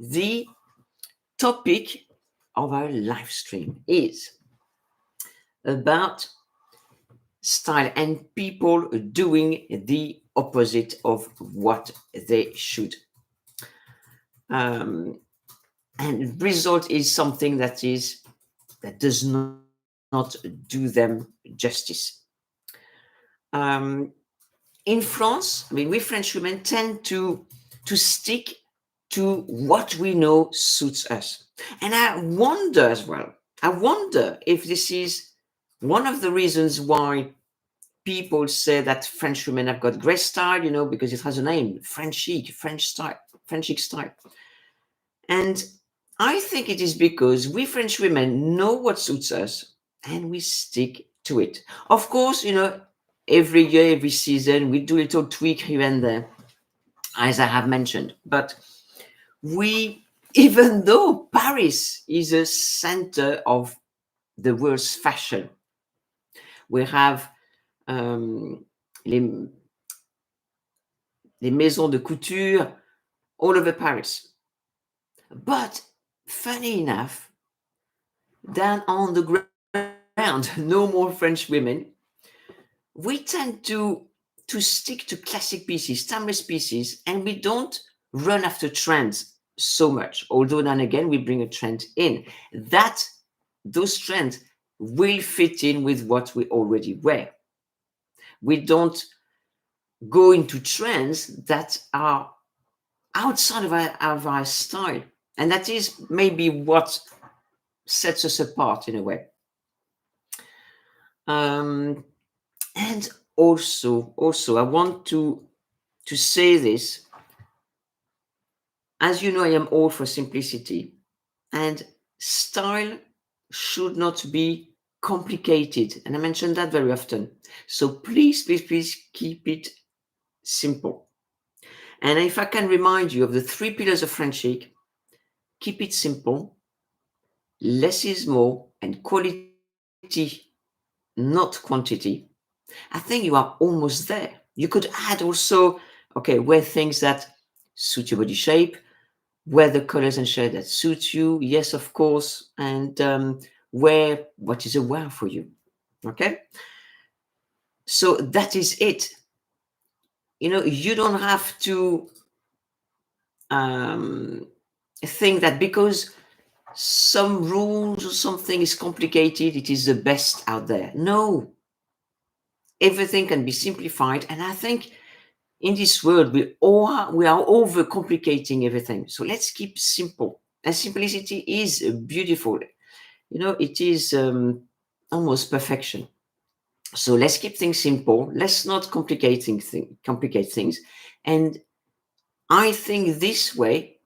The topic of our live stream is about style and people doing the opposite of what they should. And result is something that does not do them justice. In France, I mean, we French women tend to stick to what we know suits us. And I wonder as well, if this is one of the reasons why people say that French women have got great style, because it has a name, French chic, French style, French chic style. And I think it is because we French women know what suits us and we stick to it. Of course, every year, every season, we do a little tweak here and there, as I have mentioned. But even though Paris is a center of the world's fashion, we have les maisons de couture all over Paris. But funny enough, down on the ground, no more French women. We tend to stick to classic pieces, timeless pieces, and we don't run after trends so much. Although then again, we bring a trend in. Those trends will fit in with what we already wear. We don't go into trends that are outside of our style. And that is maybe what sets us apart in a way. And also, I want to say this. As you know, I am all for simplicity. And style should not be complicated. And I mention that very often. So please keep it simple. And if I can remind you of the 3 pillars of French chic, keep it simple, less is more, and quality, not quantity. I think you are almost there. You could add also, wear things that suit your body shape, wear the colors and shades that suit you, yes, of course, and wear what is a wow for you, okay? So that is it. You don't have to think that because some rules or something is complicated, it is the best out there. No. Everything can be simplified. And I think in this world, we are over-complicating everything. So let's keep simple. And simplicity is beautiful. It is almost perfection. So let's keep things simple. Let's not complicate things. And I think this way,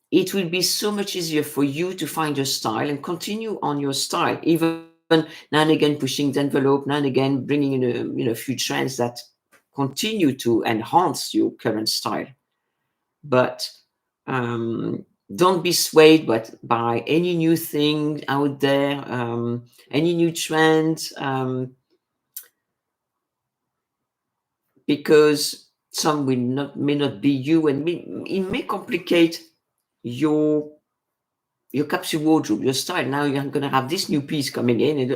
it will be so much easier for you to find your style and continue on your style, even now and again pushing the envelope, now and again bringing in a few trends that continue to enhance your current style. But don't be swayed by any new thing out there, any new trend, because some may not be you, and it may complicate your capsule wardrobe, your style. Now you're going to have this new piece coming in, and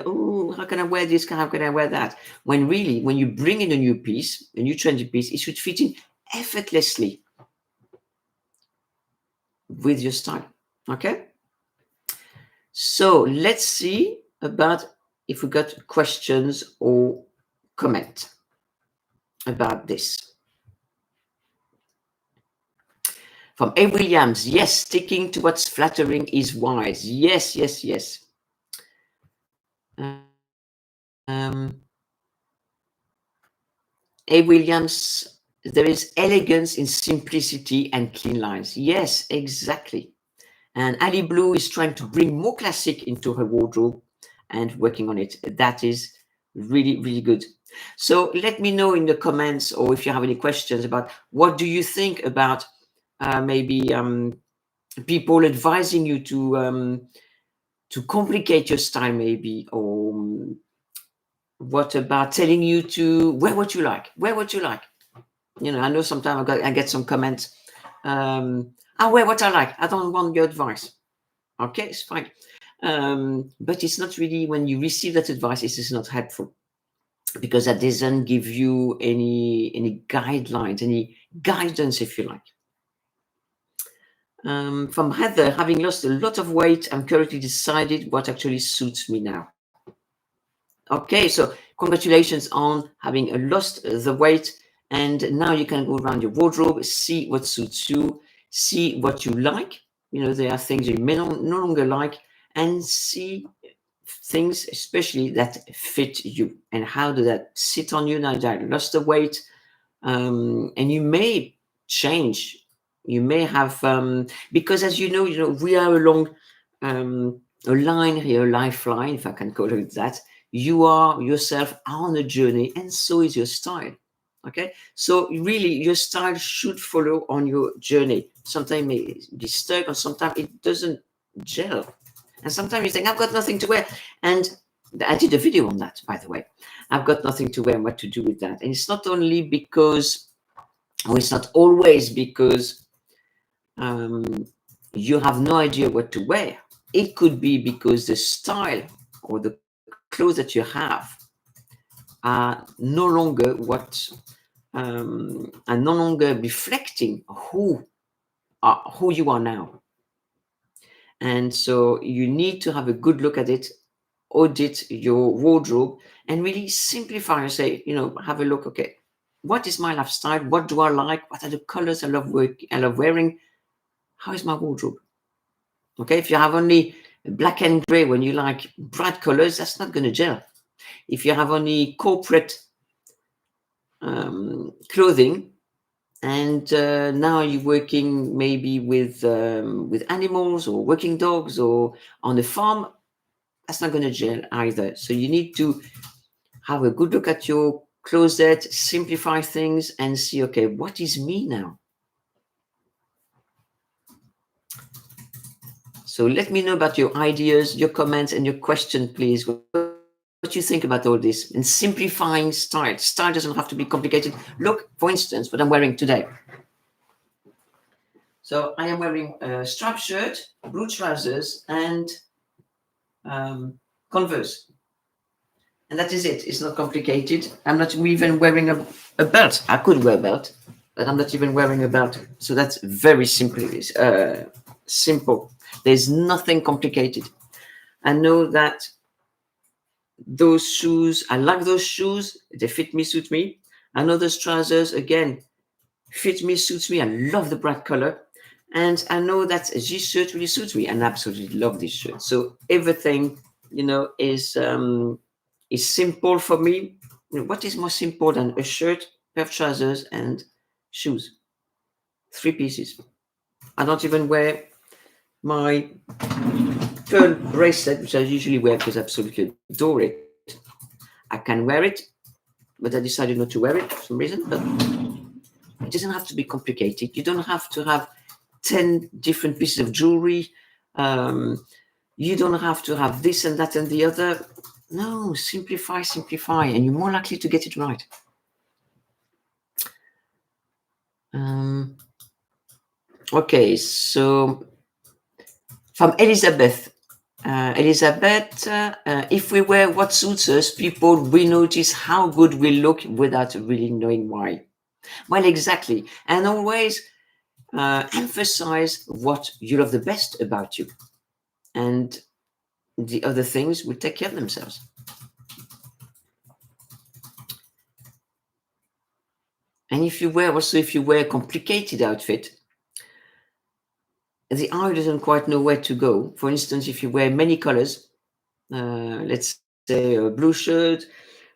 how can I wear this? How can I wear that? When really, when you bring in a new piece, a new trendy piece, it should fit in effortlessly with your style. Okay. So let's see about if we got questions or comment about this. From A. Williams, yes, sticking to what's flattering is wise. Yes. A. Williams, there is elegance in simplicity and clean lines. Yes, exactly. And Ali Blue is trying to bring more classic into her wardrobe and working on it. That is really, really good. So let me know in the comments, or if you have any questions about what do you think about maybe people advising you to complicate your style, maybe, or what about telling you to wear what you like? I know sometimes I get some comments. I I wear what I like. I don't want your advice. Okay, it's fine. But it's not really, when you receive that advice, it is not helpful, because that doesn't give you any guidelines, any guidance, if you like. From Heather, having lost a lot of weight, I'm currently decided what actually suits me now. Okay, so congratulations on having lost the weight, and now you can go around your wardrobe, see what suits you, see what you like. There are things you may no longer like, and see things especially that fit you, and how do that sit on you now that you lost the weight. And you may change. You may have, because as you know, we are along a line here, a lifeline, if I can call it that. You are yourself on a journey, and so is your style. Okay, so really, your style should follow on your journey. Sometimes it may be stuck, or sometimes it doesn't gel, and sometimes you think, I've got nothing to wear. And I did a video on that, by the way. I've got nothing to wear, and what to do with that. And it's not only because, or it's not always because you have no idea what to wear. It could be because the style or the clothes that you have are no longer reflecting who you are now. And so you need to have a good look at it, audit your wardrobe, and really simplify and say, have a look. Okay, what is my lifestyle? What do I like? What are the colors I love wearing? How is my wardrobe? Okay, if you have only black and gray when you like bright colors, that's not going to gel. If you have only corporate clothing, and now you're working maybe with animals or working dogs or on a farm, that's not going to gel either. So you need to have a good look at your closet, simplify things, and see, okay, what is me now? So let me know about your ideas, your comments, and your question, please. What you think about all this, and simplifying style. Style doesn't have to be complicated. Look, for instance, what I'm wearing today. So I am wearing a striped shirt, blue trousers, and Converse. And that is it. It's not complicated. I'm not even wearing a belt. I could wear a belt, but I'm not even wearing a belt. So that's very simple. There's nothing complicated. I know that those shoes, I like those shoes. They fit me, suit me. I know those trousers, again, fit me, suits me. I love the bright color. And I know that this shirt really suits me, and I absolutely love this shirt. So everything, is simple for me. What is more simple than a shirt, pair of trousers, and shoes? 3 pieces. I don't even wear my pearl bracelet, which I usually wear because I absolutely adore it. I can wear it, but I decided not to wear it for some reason. But it doesn't have to be complicated. You don't have to have 10 different pieces of jewelry. You don't have to have this and that and the other. No, simplify, and you're more likely to get it right. Okay, so from Elizabeth. If we wear what suits us, people will notice how good we look without really knowing why. Well, exactly. And always emphasize what you love the best about you. And the other things will take care of themselves. And if you wear a complicated outfit, the eye doesn't quite know where to go. For instance, if you wear many colors, let's say a blue shirt,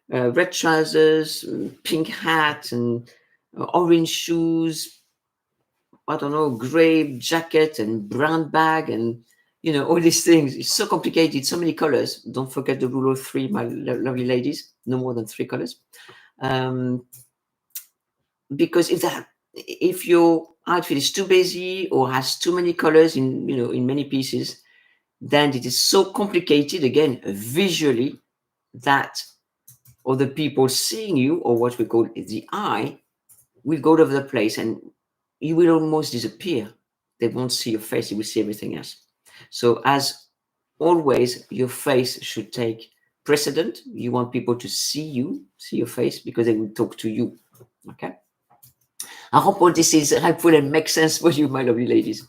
red trousers, pink hat, and orange shoes, I don't know, gray jacket and brown bag, and all these things. It's so complicated, so many colors. Don't forget the rule of 3, my lovely ladies. No more than 3 colors. Because if your outfit is too busy or has too many colors in many pieces, then it is so complicated, again, visually, that other people seeing you, or what we call the eye, will go all over the place, and you will almost disappear. they won't see your face, they will see everything else. So as always, your face should take precedent. You want people to see you, see your face, because they will talk to you. Okay. I hope all this is helpful and makes sense for you, my lovely ladies.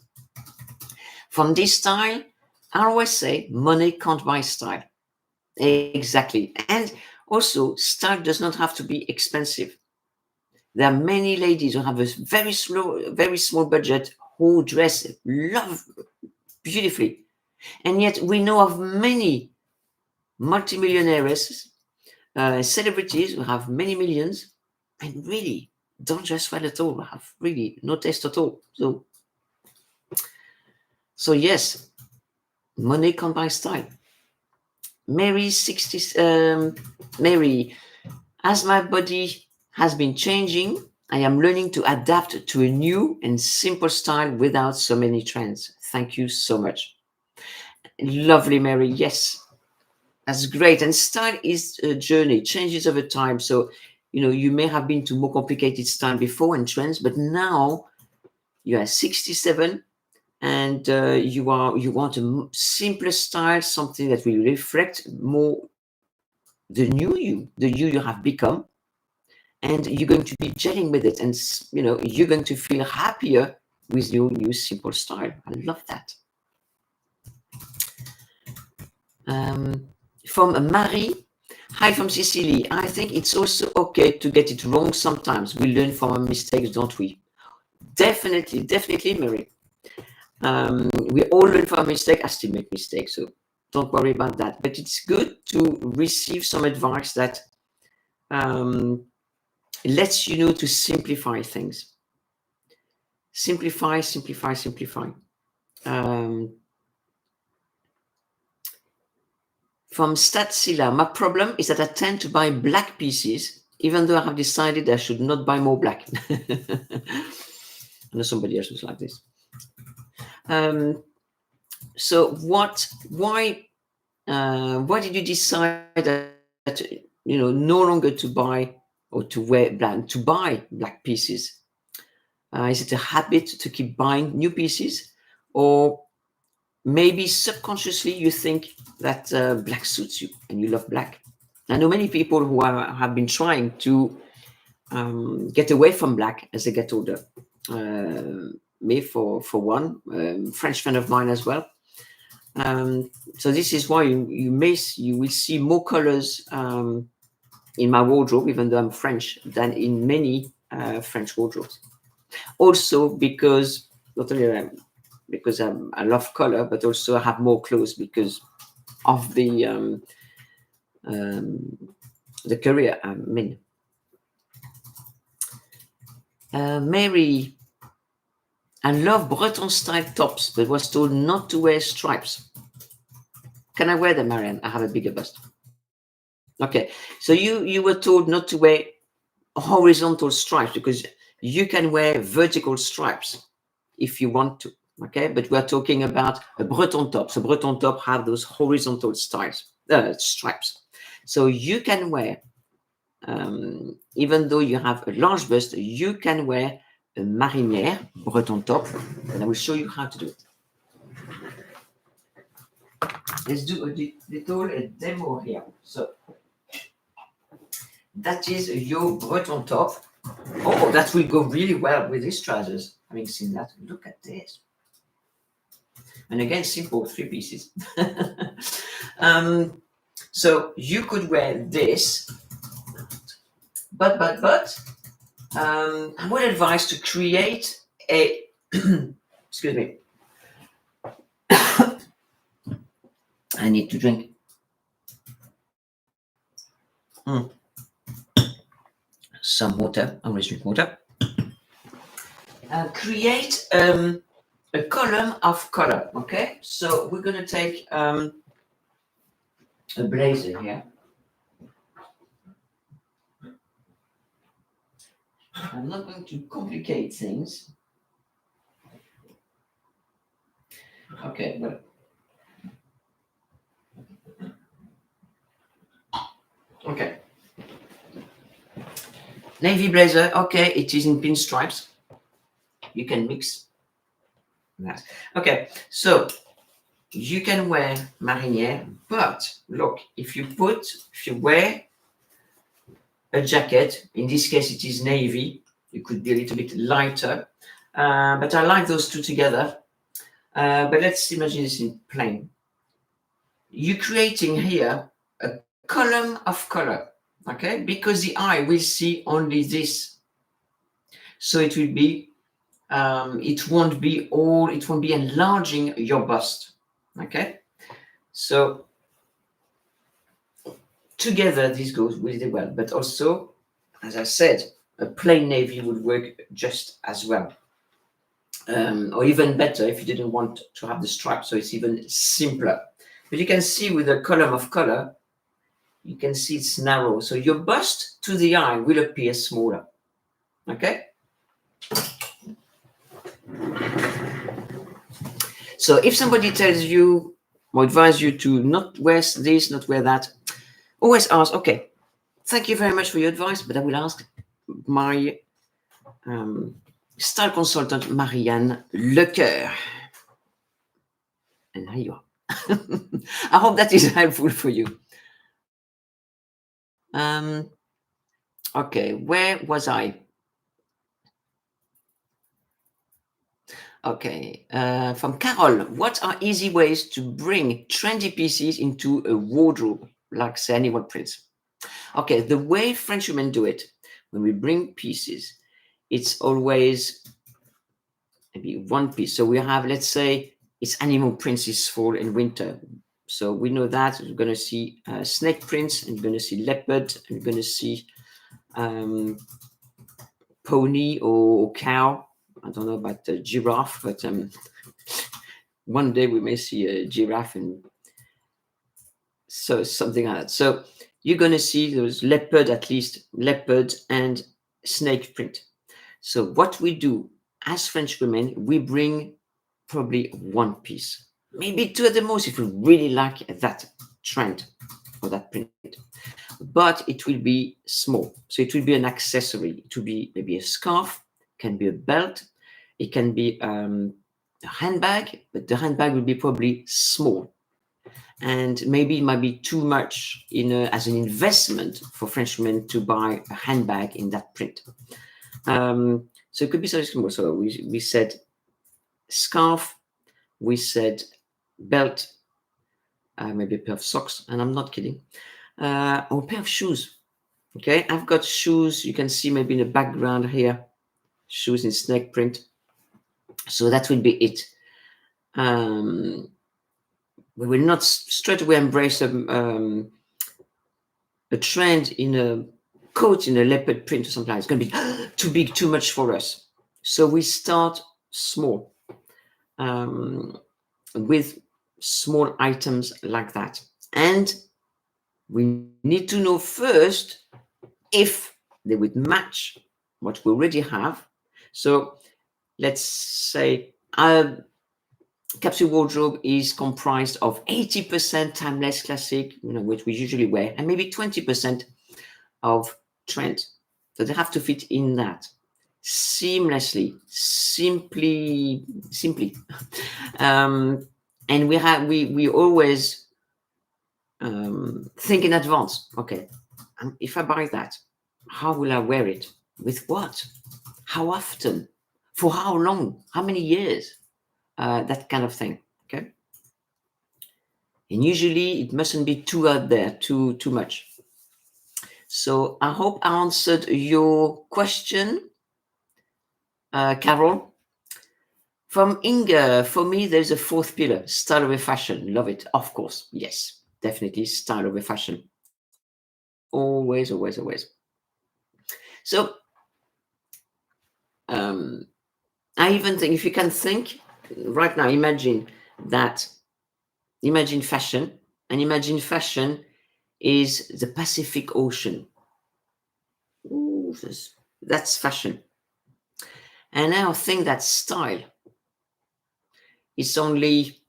From this style, I always say money can't buy style. Exactly. And also, style does not have to be expensive. There are many ladies who have a very small budget who dress love beautifully. And yet we know of many multimillionaires, celebrities who have many millions and really don't dress well at all, have really no taste at all. So yes, money can't buy style. Mary, as my body has been changing, I am learning to adapt to a new and simple style without so many trends. Thank you so much. Lovely, Mary. Yes, that's great. And style is a journey, changes over time. So, you may have been to more complicated style before and trends, but now you are 67 and you want a simpler style, something that will reflect more the you have become, and you're going to be gelling with it, and you're going to feel happier with your new simple style. I love that. From Marie, hi from Sicily. I think it's also okay to get it wrong sometimes. We learn from our mistakes, don't we? Definitely, Marie. We all learn from our mistakes. I still make mistakes, so don't worry about that. But it's good to receive some advice that lets you know to simplify things. Simplify. From Statsila, my problem is that I tend to buy black pieces, even though I have decided I should not buy more black. I know somebody else was like this. So why did you decide that no longer to buy or to buy black pieces? Is it a habit to keep buying new pieces, or maybe subconsciously you think that black suits you and you love black? I know many people who have been trying to get away from black as they get older. Me, for one, French friend of mine as well. So this is why you will see more colors in my wardrobe, even though I'm French, than in many French wardrobes. Also because not only because I love color, but also I have more clothes because of the career I'm in. Mary, I love Breton style tops, but was told not to wear stripes. Can I wear them, Marianne? I have a bigger bust. Okay, so you were told not to wear horizontal stripes because you can wear vertical stripes if you want to. Okay, but we're talking about a Breton top. So Breton top have those horizontal stripes. So you can wear, even though you have a large bust, you can wear a marinière Breton top, and I will show you how to do it. Let's do a little demo here. So that is your Breton top. Oh, that will go really well with these trousers. Having seen that, look at this. And again, simple, 3 pieces. So you could wear this, but I would advise to create a excuse me. I need to drink. Some water. I always drink water. Create a column of color. Okay, so we're going to take a blazer here. I'm not going to complicate things. Okay, well. Okay. Navy blazer. Okay, it is in pinstripes. You can mix Nice. Okay, so you can wear marinière, but look, if you wear a jacket, in this case it is navy, it could be a little bit lighter, but I like those two together. But let's imagine this in plain. You're creating here a column of color, okay? Because the eye will see only this. So it will be, it won't be enlarging your bust, okay? So together this goes really well, but also, as I said, a plain navy would work just as well. Or even better if you didn't want to have the stripe, so it's even simpler. But you can see with a column of color, you can see it's narrow. So your bust to the eye will appear smaller. Okay? So if somebody tells you or advise you to not wear this, not wear that, always ask, okay, thank you very much for your advice, but I will ask my style consultant, Marianne Lecoeur. And here you are. I hope that is helpful for you. Okay, where was I? Okay, from Carol, what are easy ways to bring trendy pieces into a wardrobe, like say anyone prints? Okay, the way French women do it, when we bring pieces, it's always maybe one piece. So we have, let's say, it's animal prints this fall and winter. So we know that we're going to see snake prints, and you're going to see leopard, and you're going to see pony or cow. I don't know about the giraffe, but one day we may see a giraffe, and so something like that. So you're going to see those leopard, at least leopard and snake print. So what we do as French women, we bring probably one piece, maybe two at the most, if we really like that trend or that print. But it will be small. So it will be an accessory. It will be maybe a scarf, can be a belt, it can be a handbag, but the handbag will be probably small. And maybe it might be too much as an investment for Frenchmen to buy a handbag in that print. So it could be something small. So we said scarf, we said belt, maybe a pair of socks, and I'm not kidding, or a pair of shoes. Okay, I've got shoes. You can see maybe in the background here, shoes in snake print. So that will be it. We will not straight away embrace a trend in a coat in a leopard print or something like that. It's going to be too big, too much for us. So we start small with small items like that. And we need to know first if they would match what we already have. So let's say our capsule wardrobe is comprised of 80% timeless classic, which we usually wear, and maybe 20% of trend. So they have to fit in that seamlessly, simply. And we always think in advance. Okay, if I buy that, how will I wear it? With what? How often? For how long? How many years? That kind of thing. Okay. And usually it mustn't be too out there, too much. So I hope I answered your question, Carol. From Inga, for me, there's a fourth pillar, style over fashion. Love it. Of course. Yes, definitely style over fashion. Always, always, always. So I even think, if you can think right now, imagine fashion, and imagine fashion is the Pacific Ocean. Ooh, that's fashion. And now think that style is only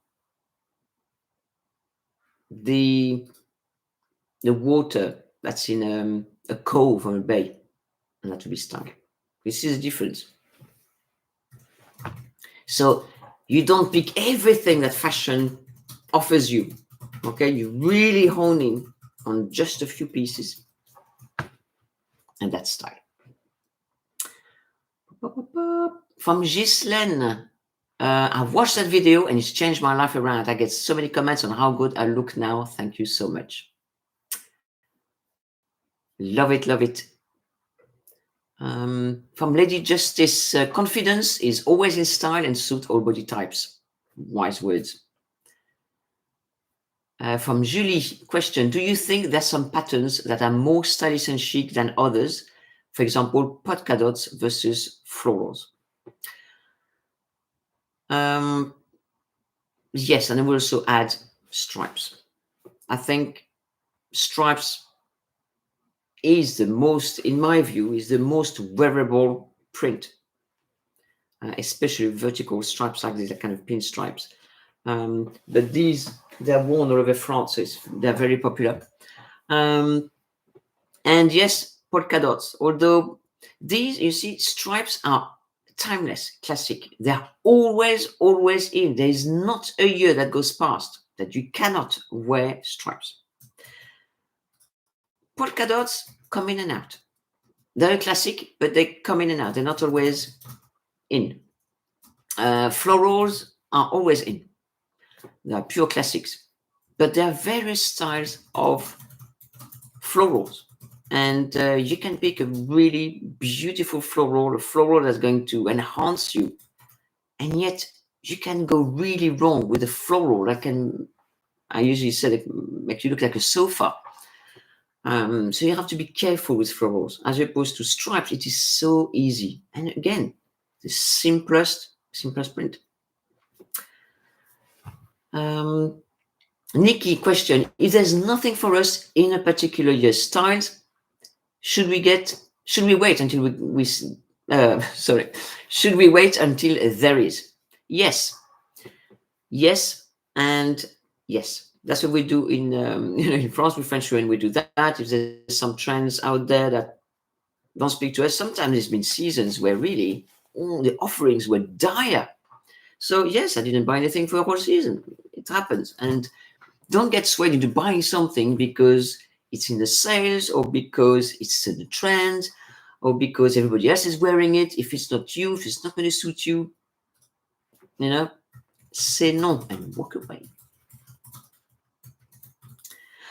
the water that's in a cove or a bay, and that will be style. This is the difference. So You don't pick everything that fashion offers you. Okay, you really hone in on just a few pieces, and that's style. From Ghislaine, I've watched that video and it's changed my life around. I get so many comments on how good I look now. Thank you so much. Love it, love it. From Lady Justice, confidence is always in style and suit all body types. Wise words. From Julie, question, do you think there's some patterns that are more stylish and chic than others? For example, polka dots versus florals. Yes, and I will also add stripes. I think stripes is the most, in my view, is the most wearable print, especially vertical stripes like these, kind of pinstripes. But these, they're worn all over France, so they're very popular. And yes, polka dots, although these, you see, stripes are timeless, classic. They're always, always in. There is not a year that goes past that you cannot wear stripes. Polka dots come in and out. They're a classic, but they come in and out. They're not always in. Florals are always in. They are pure classics. But there are various styles of florals. And you can pick a really beautiful floral, a floral that's going to enhance you. And yet you can go really wrong with a floral that can, I usually say, it makes you look like a sofa. So you have to be careful with florals. As opposed to stripes, it is so easy. And again, the simplest print. Nikki, question, if there's nothing for us in a particular year's styles, should we wait until should we wait until there is? Yes, and yes. That's what we do in in France with French Women. We do that. If there's some trends out there that don't speak to us, sometimes there's been seasons where really the offerings were dire. So yes, I didn't buy anything for a whole season. It happens, and don't get swayed into buying something because it's in the sales or because it's in the trend or because everybody else is wearing it. If it's not you, if it's not going to suit you, say no and walk away.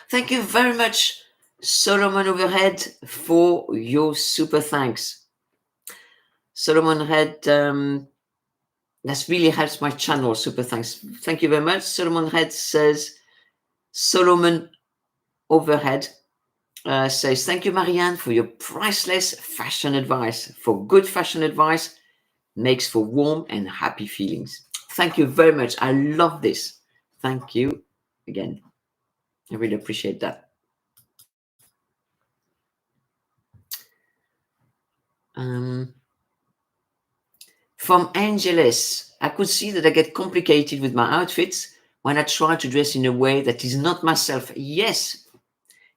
Thank you very much, Solomon Overhead, for your super thanks. Solomon Head, that really helps my channel. Super thanks. Thank you very much. Solomon Head says, Solomon Overhead says, thank you, Marianne, for your priceless fashion advice. For good fashion advice makes for warm and happy feelings. Thank you very much. I love this. Thank you again. I really appreciate that. From Angeles, I could see that I get complicated with my outfits when I try to dress in a way that is not myself. Yes,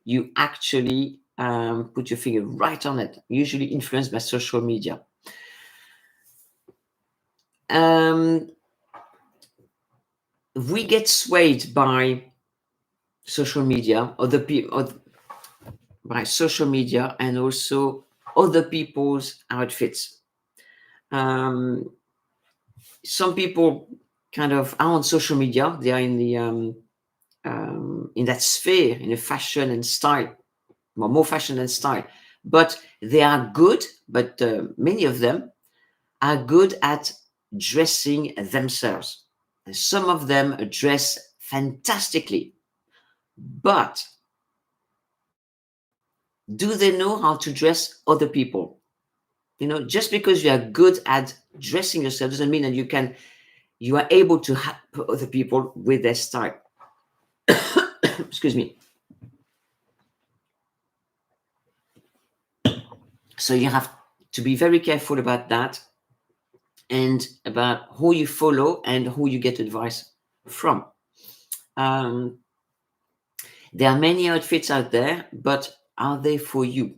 you actually put your finger right on it, usually influenced by social media. We get swayed by social media, by social media, and also other people's outfits. Some people kind of are on social media. They are in the in that sphere, in a fashion and style, more fashion and style. But they are good. But many of them are good at dressing themselves. And some of them dress fantastically. But do they know how to dress other people? Just because you are good at dressing yourself doesn't mean that you are able to help other people with their style. Excuse me. So you have to be very careful about that and about who you follow and who you get advice from. There are many outfits out there, but are they for you?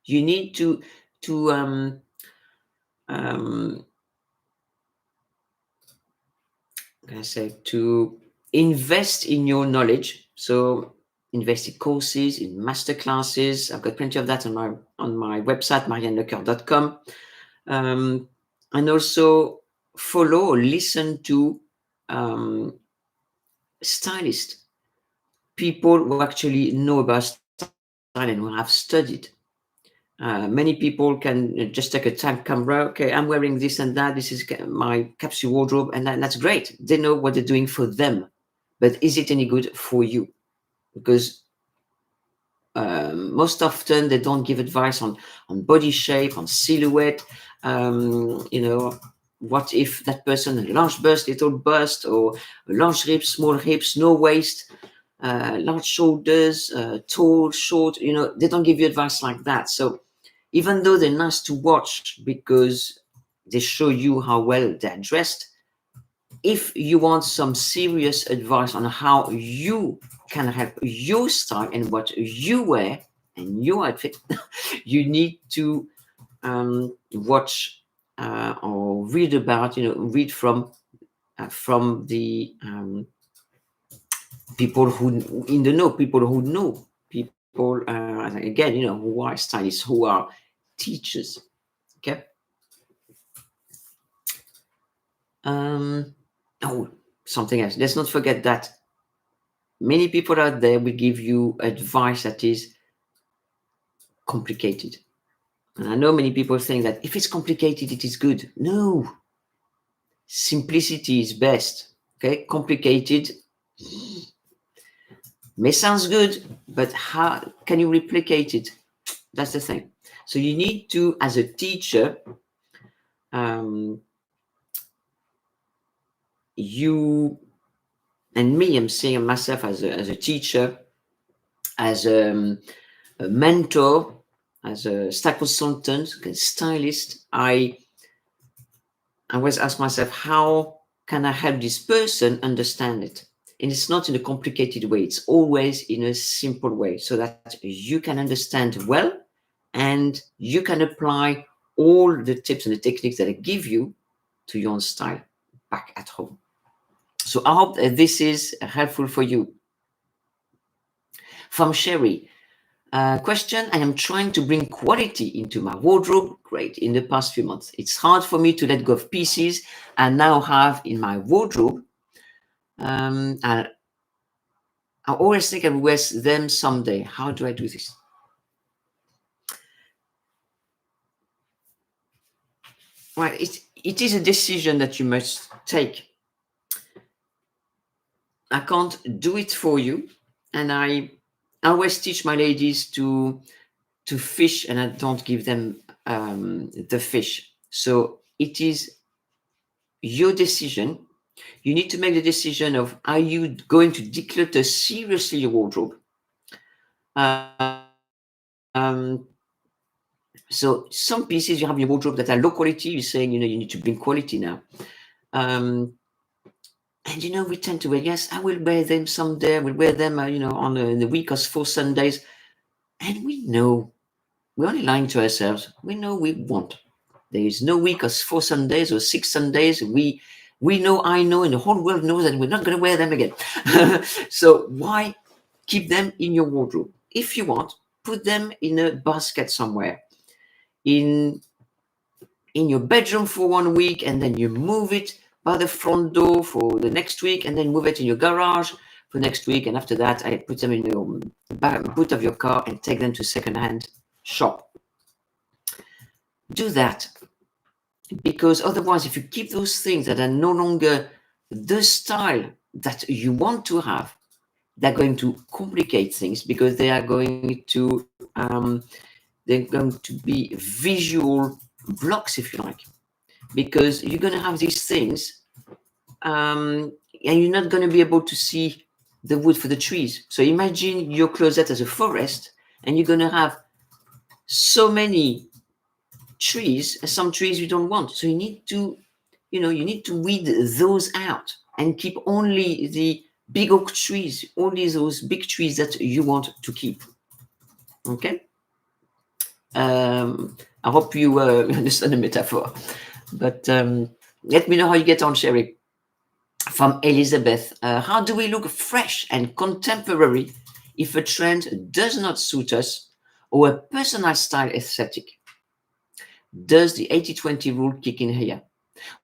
You need to can I say, to invest in your knowledge. So invest in courses, in master classes. I've got plenty of that on my website, mariannelecoeur.com. And also follow or listen to stylists, people who actually know about style and who have studied. Many people can just take a time camera. Okay, I'm wearing this and that. This is my capsule wardrobe, and that's great. They know what they're doing for them. But is it any good for you? Because most often they don't give advice on body shape, on silhouette. What if that person a large bust, little bust, or large hips, small hips, no waist, large shoulders, tall, short? They don't give you advice like that. So even though they're nice to watch because they show you how well they're dressed, if you want some serious advice on how you can help your style and what you wear and your outfit, you need to watch or read about, read from the people who in the know, people who know, people again, who are stylists, who are teachers. Okay. Something else. Let's not forget that many people out there will give you advice that is complicated. And I know many people think that if it's complicated, it is good. No. Simplicity is best. Okay. Complicated may sounds good, but how can you replicate it? That's the thing. So you need to, as a teacher, you and me, I'm seeing myself as a teacher, as a mentor, as a style consultant, a stylist. I always ask myself, how can I help this person understand it? And it's not in a complicated way. It's always in a simple way so that you can understand well and you can apply all the tips and the techniques that I give you to your own style back at home. So I hope that this is helpful for you. From Sherry, question: I am trying to bring quality into my wardrobe. Great. In the past few months, it's hard for me to let go of pieces I now have in my wardrobe. I always think I will wear them someday. How do I do this? Well, it is a decision that you must take. I can't do it for you, and I always teach my ladies to fish, and I don't give them the fish. So it is your decision. You need to make the decision of, are you going to declutter seriously your wardrobe? So some pieces you have in your wardrobe that are low quality, you're saying, you need to bring quality now. And, we tend to wear, yes, I will wear them someday. I will wear them, on the week or 4 Sundays. And we know, we're only lying to ourselves. We know we won't. There is no week or 4 Sundays or 6 Sundays. We know, I know, and the whole world knows that we're not going to wear them again. So why keep them in your wardrobe? If you want, put them in a basket somewhere, in your bedroom for 1 week, and then you move it by the front door for the next week, and then move it in your garage for next week. And after that, I put them in your boot of your car and take them to secondhand shop. Do that. Because otherwise, if you keep those things that are no longer the style that you want to have, they're going to complicate things, because they are going to be visual blocks, if you like, because you're going to have these things and you're not going to be able to see the wood for the trees. So imagine your closet as a forest, and you're going to have so many trees, and some trees you don't want. So you need to weed those out and keep only the big oak trees, only those big trees that you want to keep. Okay. I hope you understand the metaphor, but let me know how you get on, Sherry. From Elizabeth, how do we look fresh and contemporary if a trend does not suit us or a personal style aesthetic? Does the 80-20 rule kick in here?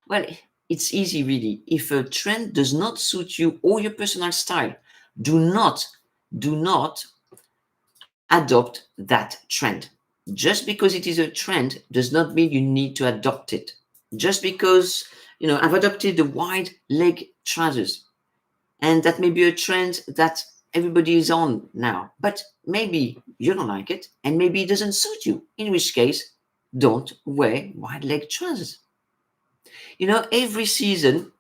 Well, it's easy really. If a trend does not suit you or your personal style, do not adopt that trend. Just because it is a trend does not mean you need to adopt it. Just because, I've adopted the wide leg trousers, and that may be a trend that everybody is on now, but maybe you don't like it, and maybe it doesn't suit you, in which case, don't wear wide leg trousers. Every season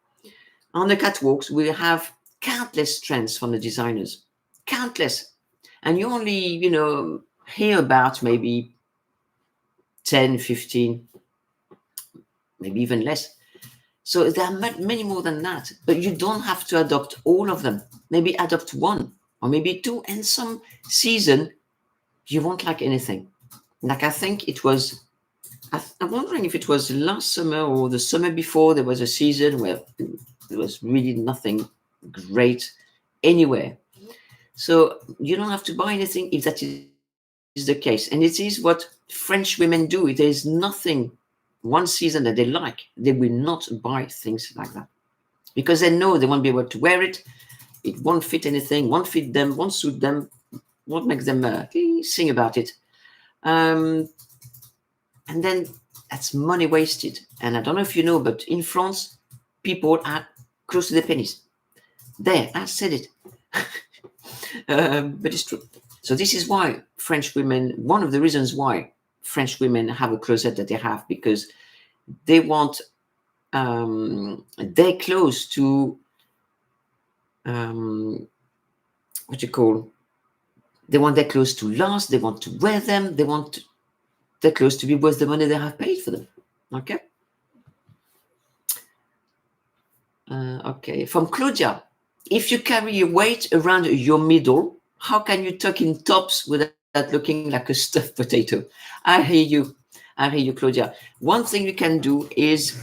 on the catwalks, we have countless trends from the designers, countless. And you only, hear about maybe 10, 15, maybe even less. So there are many more than that, but you don't have to adopt all of them. Maybe adopt one or maybe two, and some season you won't like anything. Like I think it was, I'm wondering if it was last summer or the summer before, there was a season where there was really nothing great anywhere. So you don't have to buy anything if that is the case. And it is what French women do. There is nothing, one season that they like, they will not buy things like that. Because they know they won't be able to wear it. It won't fit anything, won't fit them, won't suit them, won't make them sing about it. And then that's money wasted. And I don't know if you know, but in France, people are close to their pennies. There, I said it. But it's true. So this is why French women, one of the reasons why French women have a closet that they have, because they want their clothes to, they want their clothes to last, they want to wear them, they want their clothes to be worth the money they have paid for them. Okay? Okay, from Claudia. If you carry your weight around your middle, how can you tuck in tops without looking like a stuffed potato? I hear you, Claudia. One thing you can do is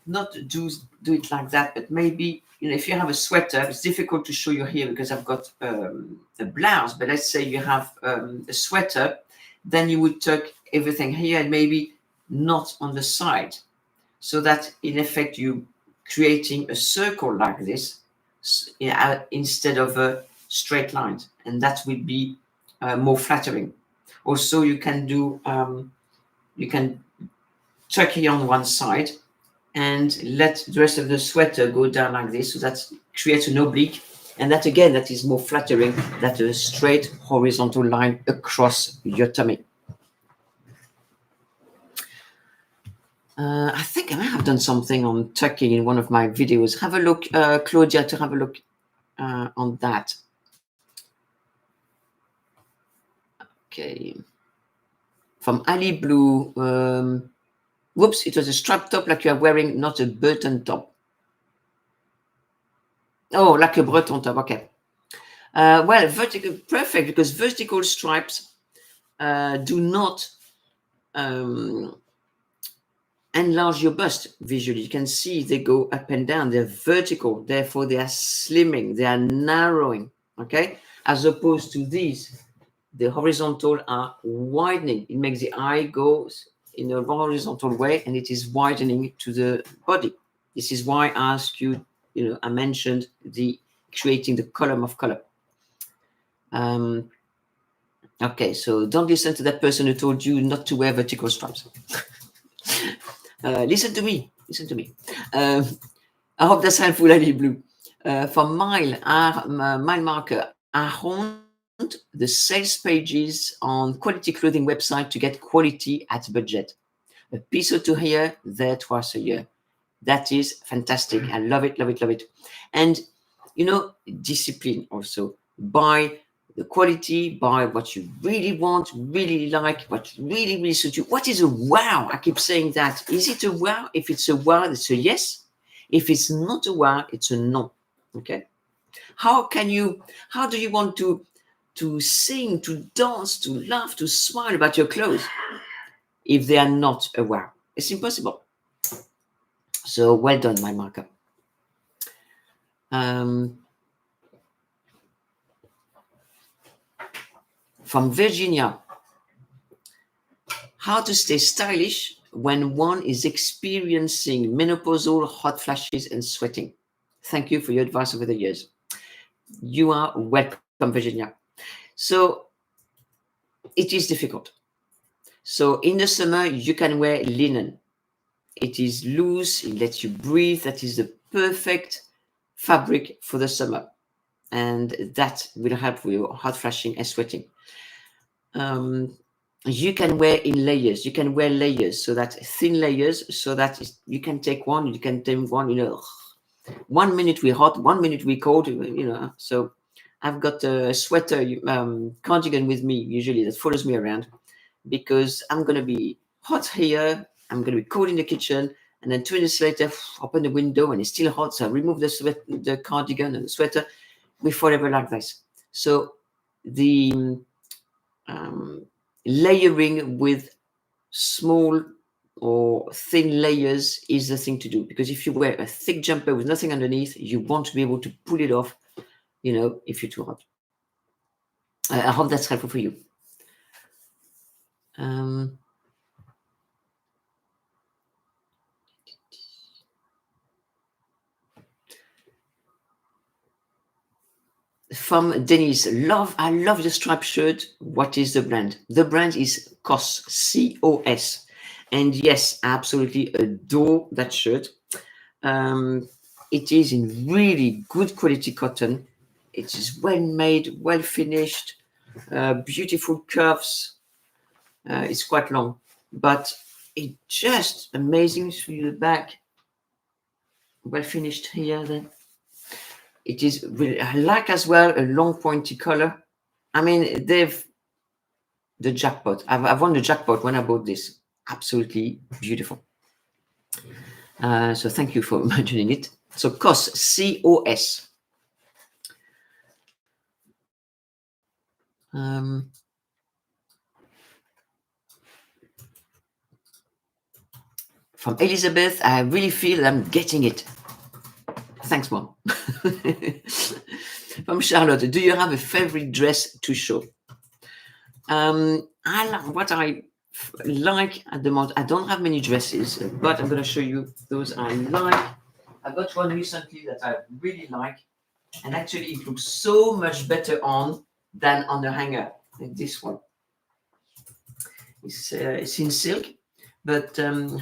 not do it like that, but maybe, if you have a sweater, it's difficult to show you here because I've got a blouse, but let's say you have a sweater, then you would tuck everything here and maybe not on the side, so that in effect you creating a circle like this instead of a straight line, and that would be more flattering. Also, you can do you can tuck here on one side and let the rest of the sweater go down like this, so that creates an oblique, and that again, that is more flattering than a straight horizontal line across your tummy. I think I may have done something on tucking in one of my videos. Have a look, Claudia, to have a look on that. Okay. From Ali Blue. Whoops, it was a strap top like you are wearing, not a button top. Oh, like a Breton top, okay. Well, vertical, perfect, because vertical stripes do not enlarge your bust visually. You can see they go up and down. They're vertical, therefore they are slimming, they are narrowing, okay? As opposed to these, the horizontal are widening. It makes the eye go in a horizontal way, and it is widening to the body. This is why I asked you, I mentioned the creating the column of color. Okay, so don't listen to that person who told you not to wear vertical stripes. Listen to me. I hope that's helpful, Ali Blue. For mile marker, I haunt the sales pages on quality clothing website to get quality at budget. A piece or two here, there twice a year. That is fantastic. I love it. And, discipline also. Buy the quality, buy what you really want, really like, what really, really suits you. What is a wow? I keep saying that. Is it a wow? If it's a wow, it's a yes. If it's not a wow, it's a no. Okay? How do you want to sing, to dance, to laugh, to smile about your clothes if they are not a wow? It's impossible. So well done, my marker. From Virginia, how to stay stylish when one is experiencing menopausal hot flashes and sweating. Thank you for your advice over the years. You are welcome, Virginia. So it is difficult. So in the summer, you can wear linen. It is loose, it lets you breathe. That is the perfect fabric for the summer. And that will help with your hot flashing and sweating. You can wear in layers. You can wear layers, so that thin layers, so that you can take one, you can take one, 1 minute we're hot, 1 minute we're cold, So I've got a sweater cardigan with me usually that follows me around, because I'm going to be hot here, I'm going to be cold in the kitchen, and then 2 minutes later, open the window and it's still hot, so I remove the cardigan and the sweater. We're forever like this. So the layering with small or thin layers is the thing to do, because if you wear a thick jumper with nothing underneath, you won't be able to pull it off, if you're too hot. I hope that's helpful for you. From Denise, I love the striped shirt. What is the brand? The brand is COS, C-O-S. And yes, I absolutely adore that shirt. It is in really good quality cotton. It is well made, well finished, beautiful curves. It's quite long, but it's just amazing through the back. Well finished here then. It is really, I like as well a long pointy collar. I mean, they've the jackpot. I've won the jackpot when I bought this. Absolutely beautiful. So thank you for mentioning it. So COS, C-O-S. From Elizabeth, I really feel I'm getting it. Thanks, Mom. From Charlotte, do you have a favorite dress to show? What I like at the moment. I don't have many dresses, but I'm going to show you those I like. I got one recently that I really like, and actually it looks so much better on than on the hanger. Like this one. It's in silk, but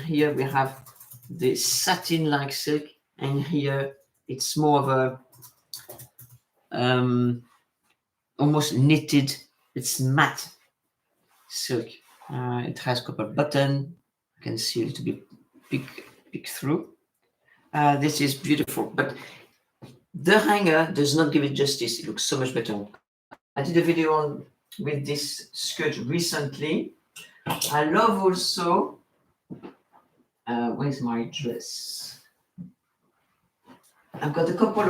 here we have the satin-like silk, and here it's more of a almost knitted. It's matte silk. It has a couple of buttons. You can see a little bit peek through. This is beautiful, but the hanger does not give it justice. It looks so much better. I did a video with this skirt recently. I love also. Where's my dress? I've got a couple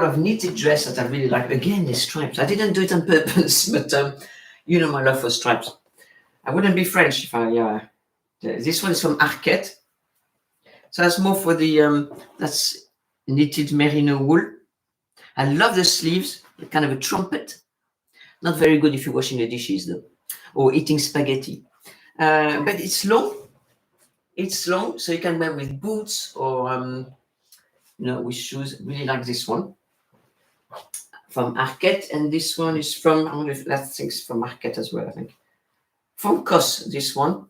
of knitted dresses that I really like. Again, the stripes. I didn't do it on purpose, but my love for stripes. I wouldn't be French if I. This one is from Arquette. So that's more for the. That's knitted merino wool. I love the sleeves. Kind of a trumpet. Not very good if you're washing the dishes though, or eating spaghetti. But it's long. It's long, so you can wear with boots or with shoes. Really like this one from Arquette, and this one is from that thing's from Arquette as well, I think. From COS, this one,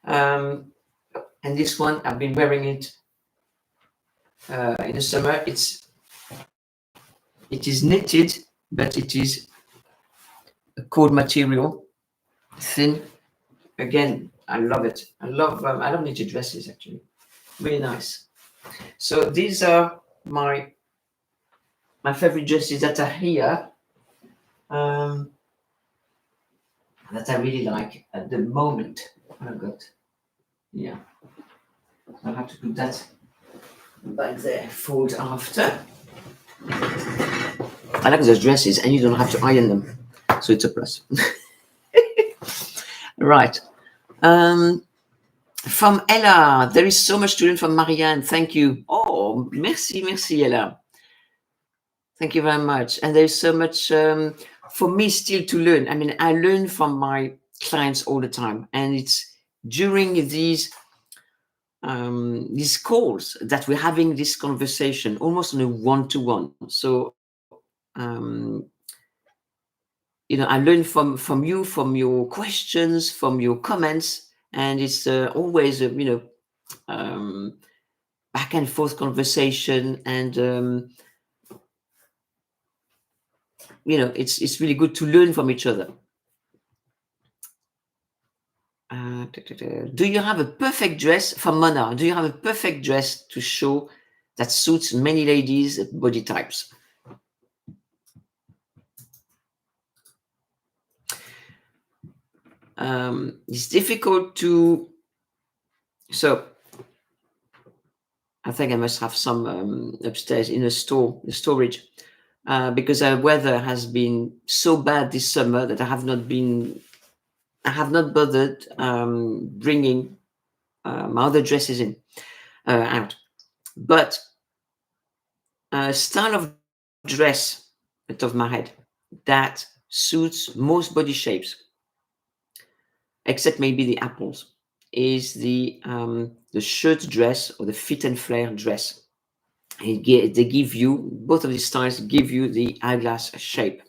and this one I've been wearing it in the summer. It is knitted, but it is a cold material, thin. Again, I love it. I love knitted dresses actually. Really nice. So these are my favorite dresses that are here. That I really like at the moment. I've got, yeah. I'll have to put that back there, fold after. I like those dresses, and you don't have to iron them, so it's a plus. Right. From Ella, there is so much to learn from Marianne. Thank you. Oh, merci, Ella. Thank you very much. And there's so much for me still to learn. I mean, I learn from my clients all the time, and it's during these calls that we're having this conversation almost on a one-to-one. So, I learn from you, from your questions, from your comments, and it's always back and forth conversation, and it's really good to learn from each other. Do you have a perfect dress from Mona? Do you have a perfect dress to show that suits many ladies' body types? It's difficult to. So I think I must have some upstairs in the storage, because our weather has been so bad this summer that I have not bothered bringing my other dresses out. But style of dress, at the top of my head, that suits most body shapes, except maybe the apples, is the shirt dress or the fit and flare dress. They give you, both of these styles give you the eyeglass shape.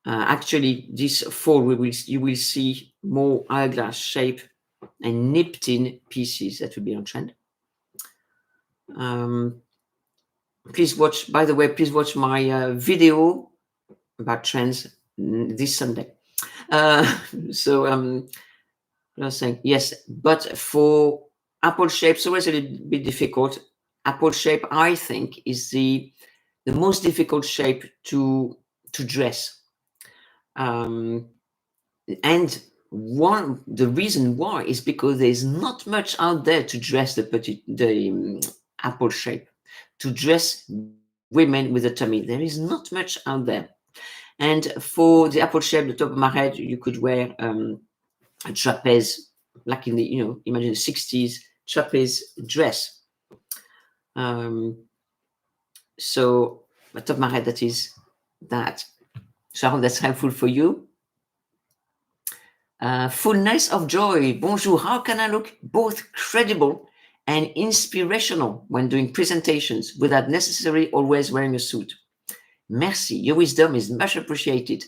Actually, this fall you will see more eyeglass shape and nipped in pieces that will be on trend. Please watch, by the way, my video about trends this Sunday. So I was saying, yes, but for apple shape, it's always a little bit difficult. Apple shape, I think, is the most difficult shape to dress. And the reason why is because there's not much out there to dress the apple shape. To dress women with a tummy, there is not much out there. And for the apple shape, the top of my head, you could wear a trapeze, like in the, imagine the 60s trapeze dress. So, the top of my head, that is that. So I hope that's helpful for you. Fullness of joy. Bonjour. How can I look both credible and inspirational when doing presentations without necessarily always wearing a suit? Merci. Your wisdom is much appreciated.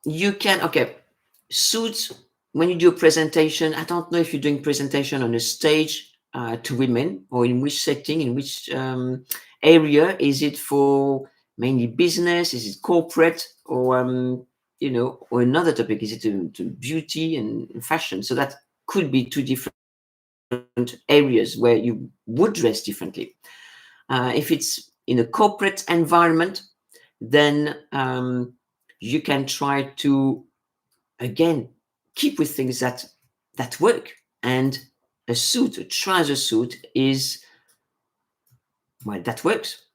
You can, suits, when you do a presentation, I don't know if you're doing presentation on a stage to women, or in which setting, in which area. Is it for mainly business? Is it corporate? Or, or another topic? Is it to beauty and fashion? So that could be two different areas where you would dress differently. If it's in a corporate environment, then you can try to, again, keep with things that work. And a trouser suit is, well, that works.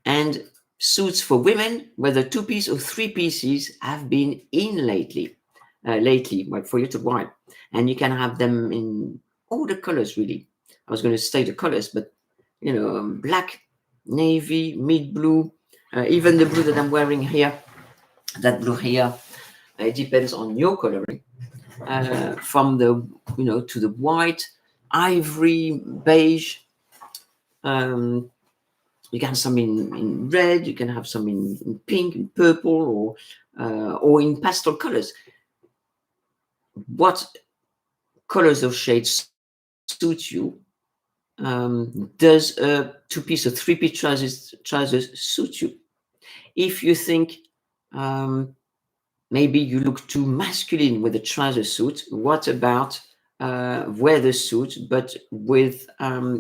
And suits for women, whether 2-piece or 3 pieces, have been in lately, like for a little while. And you can have them in all the colors, really. I was going to say the colors, but, black, navy, mid blue, even the blue that I'm wearing here, that blue here, it depends on your coloring. From the, to the white, ivory, beige. You can have some in red. You can have some in pink, in purple, or in pastel colors. What colors or shades suit you? Does a 2-piece or 3-piece trousers suit you? If you think maybe you look too masculine with a trouser suit, what about wear the suit but with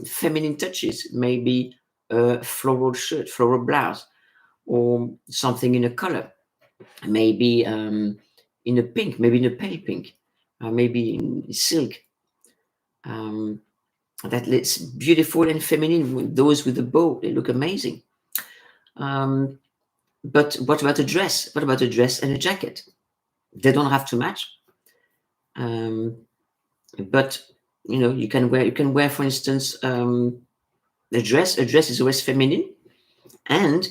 feminine touches? Maybe a floral shirt, floral blouse, or something in a color. Maybe in a pink, maybe in a pale pink, maybe in silk. That looks beautiful and feminine. Those with the bow, they look amazing. But what about a dress? What about a dress and a jacket? They don't have to match. But you can wear, for instance, a dress. A dress is always feminine, and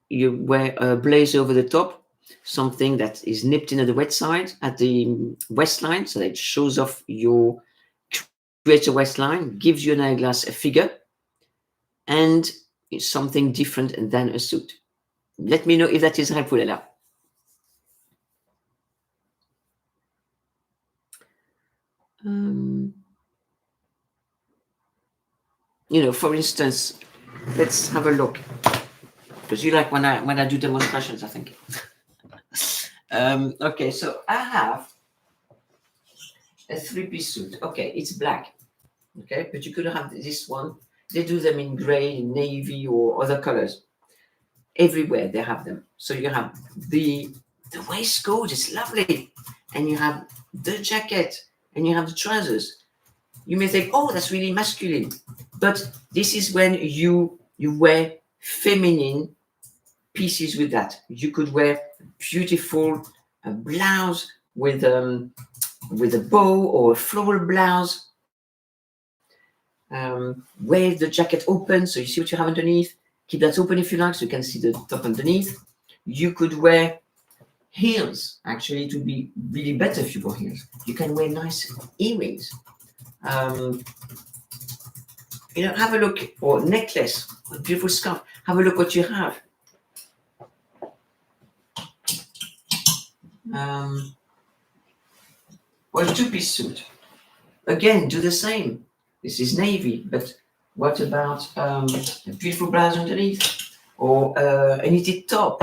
you wear a blazer over the top, something that is nipped in at the wet side, at the waistline, so that it shows off your creates a waistline, gives you an hourglass figure, and it's something different than a suit. Let me know if that is helpful, Ella. For instance, let's have a look, because you like when I do demonstrations, I think. Okay, so I have a three-piece suit. Okay, it's black. Okay, but you could have this one. They do them in gray, navy, or other colors. Everywhere they have them. So you have the waistcoat is lovely, and you have the jacket, and you have the trousers. You may think, oh, that's really masculine, but this is when you wear feminine pieces with that. You could wear beautiful blouse with a bow or a floral blouse. Wear the jacket open so you see what you have underneath. Keep that open if you like so you can see the top underneath. You could wear heels. Actually, it would be really better if you wore heels. You can wear nice earrings. Have a look, or necklace, or beautiful scarf. Have a look what you have. Or a two-piece suit. Again, do the same. This is navy, but what about a beautiful blouse underneath? Or a knitted top?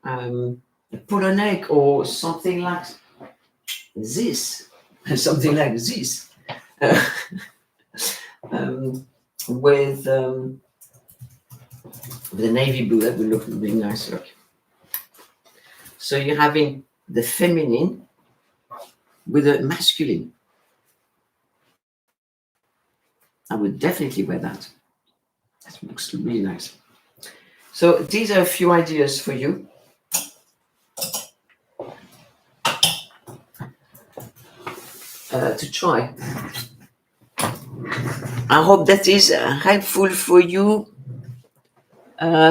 A polo neck, or something like this. Something like this. With the navy blue, that would look really nice. Look. So you're having the feminine with a masculine. I would definitely wear that. That looks really nice. So these are a few ideas for you. To try. I hope that is helpful for you.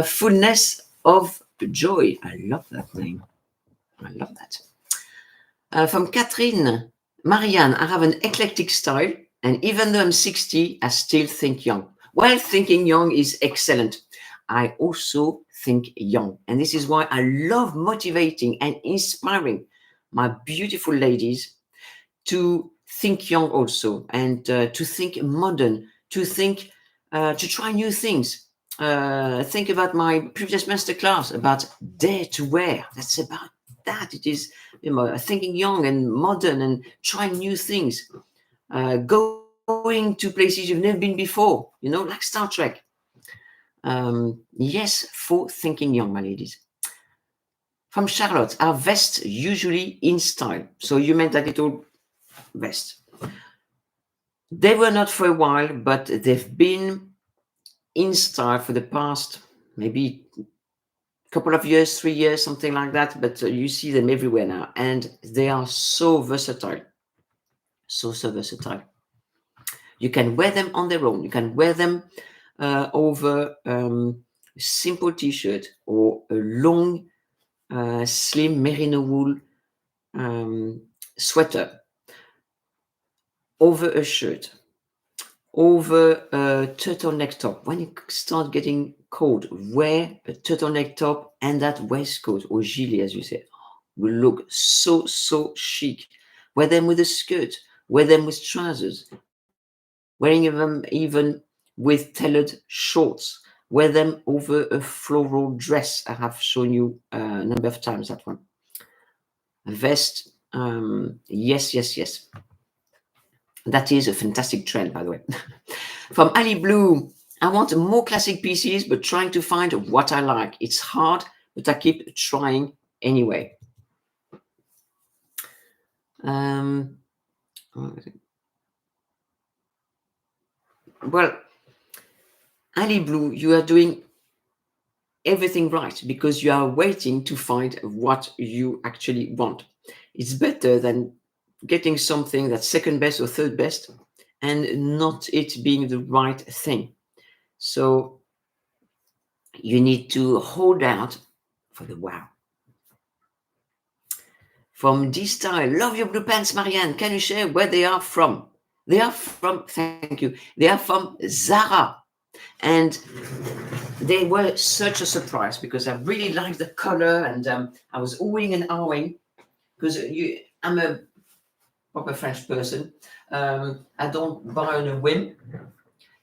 Fullness of joy. I love that name. I love that. From Catherine, Marianne, I have an eclectic style, and even though I'm 60, I still think young. Well, thinking young is excellent. I also think young, and this is why I love motivating and inspiring my beautiful ladies to think young also, and to think modern, to try new things. Think about my previous masterclass about dare to wear. That's about that. It is thinking young and modern and trying new things. Going to places you've never been before, like Star Trek. Yes, for thinking young, my ladies. From Charlotte, are vests usually in style? So you meant that little vest. They were not for a while, but they've been in style for the past maybe couple of years, 3 years, something like that. But you see them everywhere now, and they are so versatile. So versatile. You can wear them on their own. You can wear them over simple t-shirt or a long, slim merino wool sweater over a shirt, over a turtleneck top. When it starts getting cold, wear a turtleneck top and that waistcoat, or gilet, as you say, will look so chic. Wear them with a skirt, wear them with trousers, wearing them even with tailored shorts, wear them over a floral dress. I have shown you a number of times that one. A vest, yes. That is a fantastic trend, by the way. From Ali Blue, I want more classic pieces, but trying to find what I like. It's hard, but I keep trying anyway. Well, Ali Blue, you are doing everything right because you are waiting to find what you actually want. It's better than getting something that's second best or third best and not it being the right thing. So you need to hold out for the wow. From D Style, love your blue pants, Marianne. Can you share where they are from? They are from, thank you, they are from Zara. And they were such a surprise because I really liked the color and I was oohing and ahhing because I'm a proper French person. I don't buy on a whim.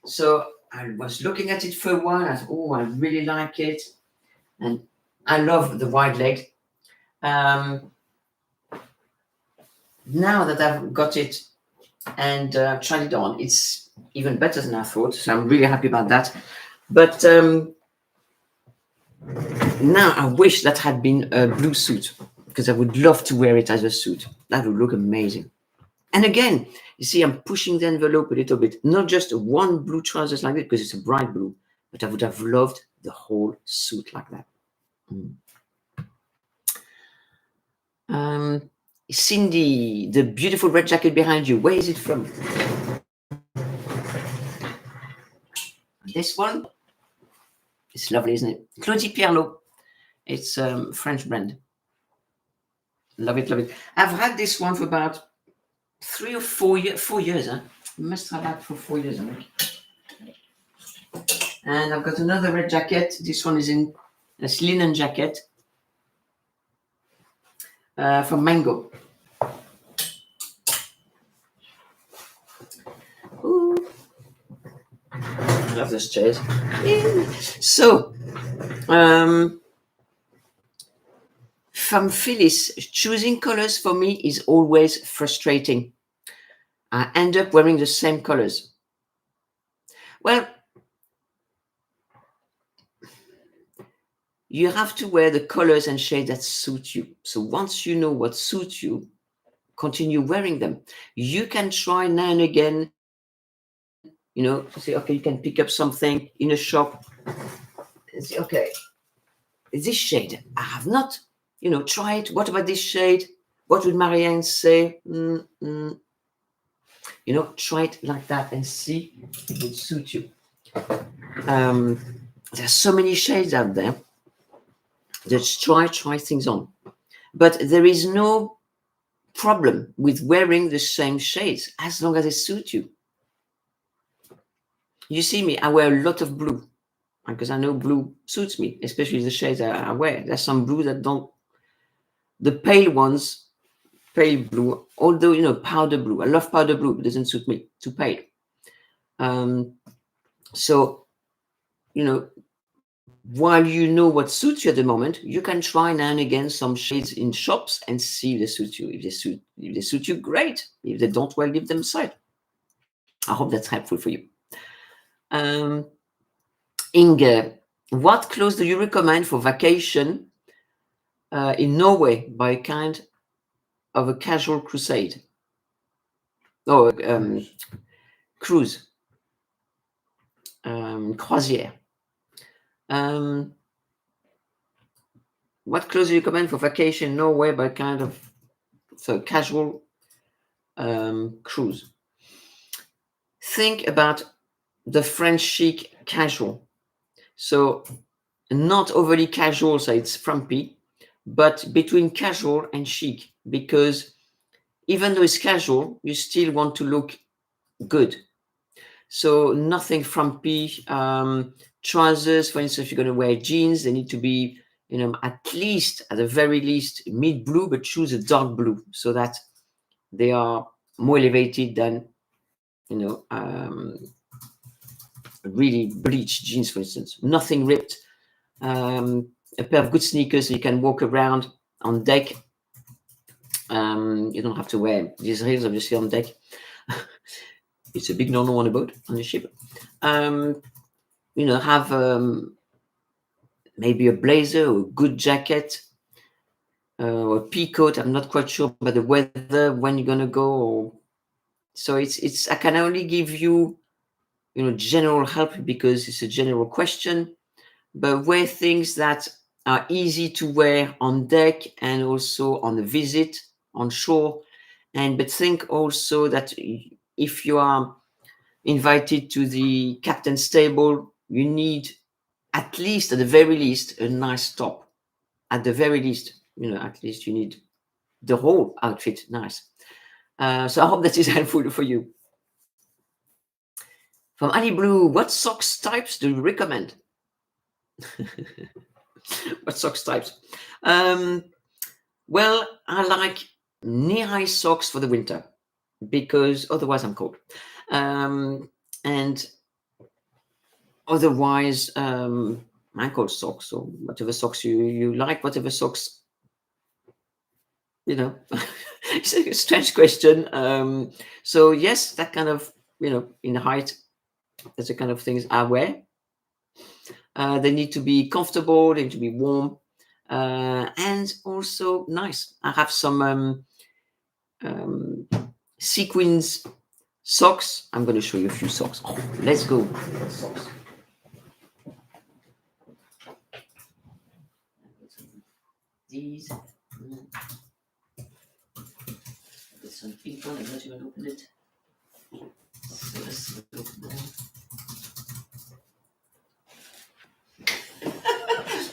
So I was looking at it for a while. I thought, oh, I really like it. And I love the wide leg. Now that I've got it and tried it on, it's even better than I thought. So I'm really happy about that. But now I wish that had been a blue suit because I would love to wear it as a suit. That would look amazing. And again, you see, I'm pushing the envelope a little bit. Not just one blue trousers like that because it's a bright blue, but I would have loved the whole suit like that. Cindy, the beautiful red jacket behind you, where is it from? This one? It's lovely, isn't it? Claudie Pierlot. It's a French brand. Love it, love it. I've had this one for about 3 or 4 years. 4 years, huh? Must have had for 4 years, I think. And I've got another red jacket. This one is in a linen jacket from Mango. Ooh. I love this chairs. So, from Phyllis, choosing colors for me is always frustrating. I end up wearing the same colors. Well, you have to wear the colors and shades that suit you. So once you know what suits you, continue wearing them. You can try now and again, to say, okay, you can pick up something in a shop and say, okay, this shade, I have not, try it. What about this shade? What would Marianne say? Try it like that and see if it would suit you. There's so many shades out there. Just try things on. But there is no problem with wearing the same shades as long as they suit you. You see me, I wear a lot of blue because I know blue suits me, especially the shades I wear. There's some blue that don't. The pale ones, pale blue, although, powder blue. I love powder blue, but it doesn't suit me, too pale. So, while you know what suits you at the moment, you can try now and again some shades in shops and see if they suit you. If they suit you, great. If they don't, well, leave them aside. I hope that's helpful for you. Inge, what clothes do you recommend for vacation in Norway by kind of a casual crusade? Oh, cruise. Croisière. What clothes do you recommend for vacation in Norway by kind of casual cruise? Think about the French chic casual. So not overly casual, so it's frumpy, but between casual and chic, because even though it's casual, you still want to look good. So nothing frumpy. Trousers, for instance, if you're going to wear jeans, they need to be, at the very least, mid blue, but choose a dark blue so that they are more elevated than, really bleached jeans, for instance. Nothing ripped. A pair of good sneakers so you can walk around on deck. You don't have to wear these heels, obviously, on deck. It's a big no-no on a boat, on a ship. Have maybe a blazer or a good jacket or a pea coat. I'm not quite sure about the weather, when you're going to go. So I can only give you, general help because it's a general question. but wear things that are easy to wear on deck and also on a visit on shore. But think also that if you are invited to the captain's table, you need at least, at the very least, a nice top. At the very least, at least you need the whole outfit nice. So I hope that is helpful for you. From Ali Blue, what socks types do you recommend? What socks types? Well, I like knee-high socks for the winter because otherwise I'm cold. And otherwise, ankle socks or whatever socks you like, whatever socks, It's a strange question. So yes, that kind of, in height, that's the kind of things I wear. They need to be comfortable, they need to be warm, and also nice. I have some sequins socks. I'm going to show you a few socks. Oh, let's go. Socks. These. There's some pink one. I've not even opened it. So let's open them.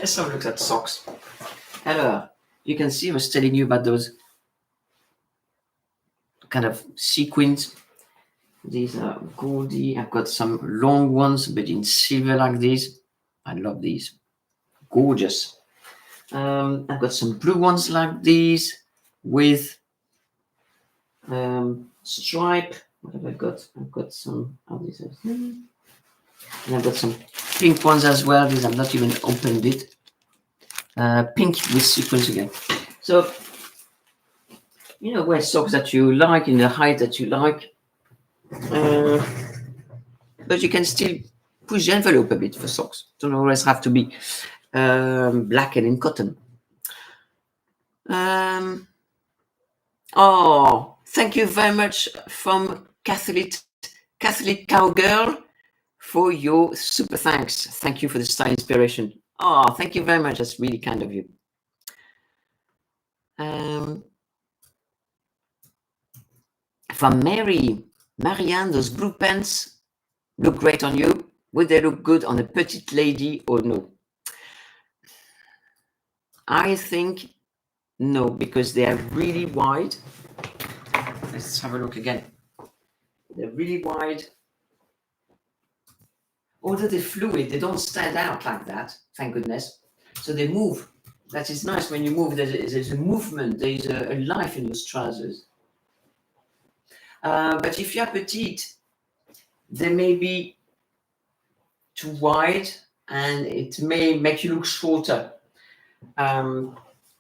Let's have a look at socks. Hello. You can see I was telling you about those kind of sequins. These are goldy. I've got some long ones, but in silver like these. I love these. Gorgeous. I've got some blue ones like these with stripe. What have I got? I've got some of these. And I've got some pink ones as well. These I've not even opened it. Pink with sequins again. So, wear socks that you like in the height that you like. But you can still push the envelope a bit for socks. Don't always have to be black and in cotton. Thank you very much from Catholic Cowgirl for your super thanks. Thank you for the style inspiration. Thank you very much. That's really kind of you. From Marianne, those blue pants look great on you. Would they look good on a petite lady or no? I think no, because they are really wide. Let's have a look again. They're really wide. Although they're fluid, they don't stand out like that, thank goodness. So they move. That is nice when you move. There's a movement, there's a life in those trousers. But if you're petite, they may be too wide and it may make you look shorter.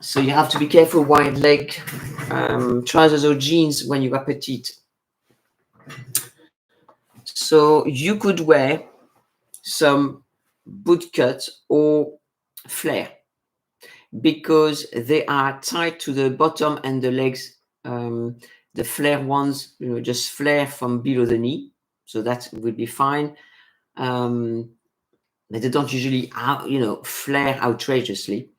So you have to be careful wide leg trousers or jeans when you are petite. So you could wear some boot cut or flare because they are tied to the bottom and the legs. The flare ones, just flare from below the knee, so that would be fine. But they don't usually, flare outrageously.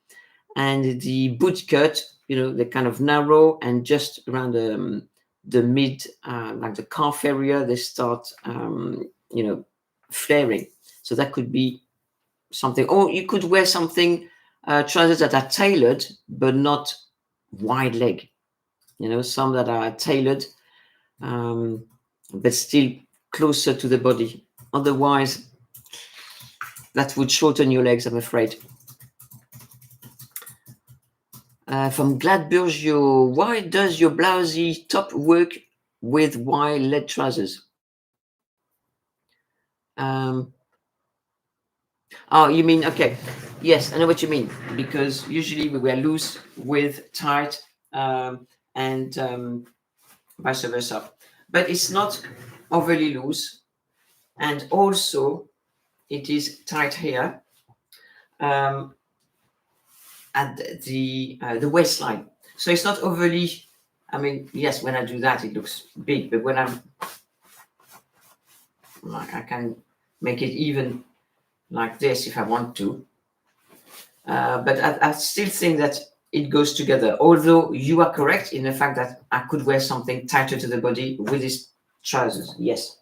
And the boot cut, they're kind of narrow and just around the mid, like the calf area, they start, flaring. So that could be something. Or you could wear something, trousers that are tailored, but not wide leg. Some that are tailored, but still closer to the body. Otherwise, that would shorten your legs, I'm afraid. From Glad Burgio, why does your blousey top work with wide leg trousers? You mean, okay. Yes, I know what you mean. Because usually we wear loose with tight and vice versa. But it's not overly loose. And also, it is tight here at the waistline. So it's not overly, yes, when I do that, it looks big. But when I can make it even like this if I want to. But I still think that it goes together. Although you are correct in the fact that I could wear something tighter to the body with these trousers. Yes.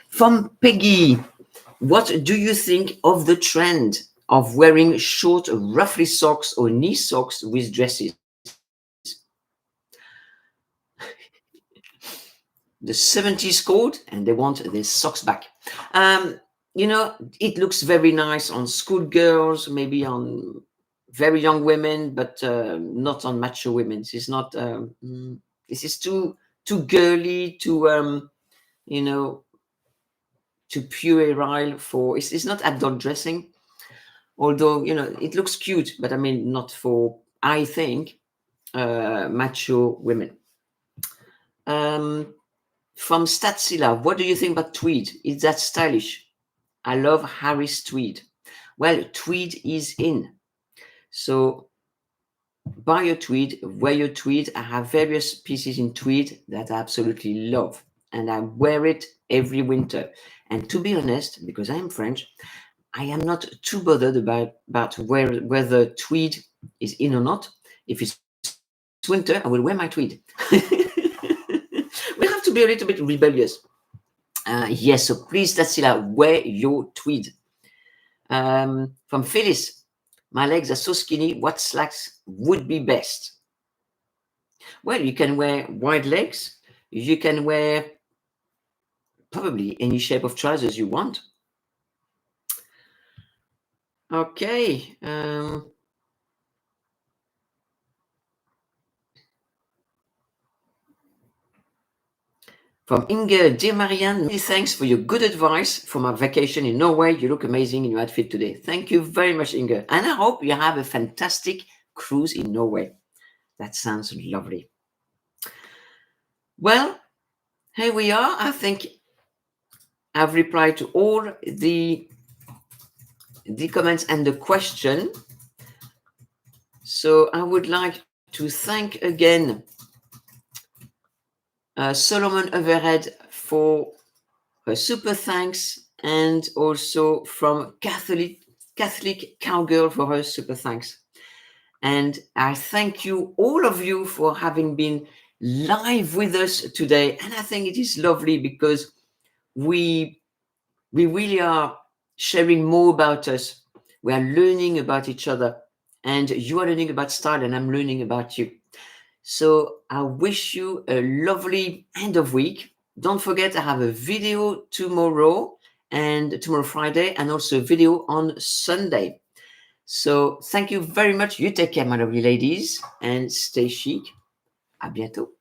From Peggy, what do you think of the trend of wearing short, ruffly socks or knee socks with dresses? The 70s code and they want their socks back. It looks very nice on schoolgirls, maybe on very young women, but not on macho women. This is too girly, you know, too puerile for. It's not adult dressing, although it looks cute, but I mean not for. I think macho women. From Statsila, what do you think about tweed? Is that stylish? I love Harry's tweed. Well, tweed is in. So buy your tweed, wear your tweed. I have various pieces in tweed that I absolutely love. And I wear it every winter. And to be honest, because I am French, I am not too bothered about whether tweed is in or not. If it's winter, I will wear my tweed. We have to be a little bit rebellious. Yes, so please, Tatsila, wear your tweed. From Phyllis, my legs are so skinny. What slacks would be best? Well, you can wear wide legs. You can wear probably any shape of trousers you want. Okay. From Inge, dear Marianne, many thanks for your good advice for my vacation in Norway. You look amazing in your outfit today. Thank you very much, Inge. And I hope you have a fantastic cruise in Norway. That sounds lovely. Well, here we are. I think I've replied to all the comments and the question. So I would like to thank again Solomon Overhead for her super thanks, and also from Catholic Cowgirl for her super thanks. And I thank you, all of you, for having been live with us today. And I think it is lovely because we really are sharing more about us. We are learning about each other, and you are learning about style, and I'm learning about you. So I wish you a lovely end of week. Don't forget, I have a video tomorrow Friday, and also a video on Sunday. So thank you very much. You take care, my lovely ladies, and stay chic. À bientôt.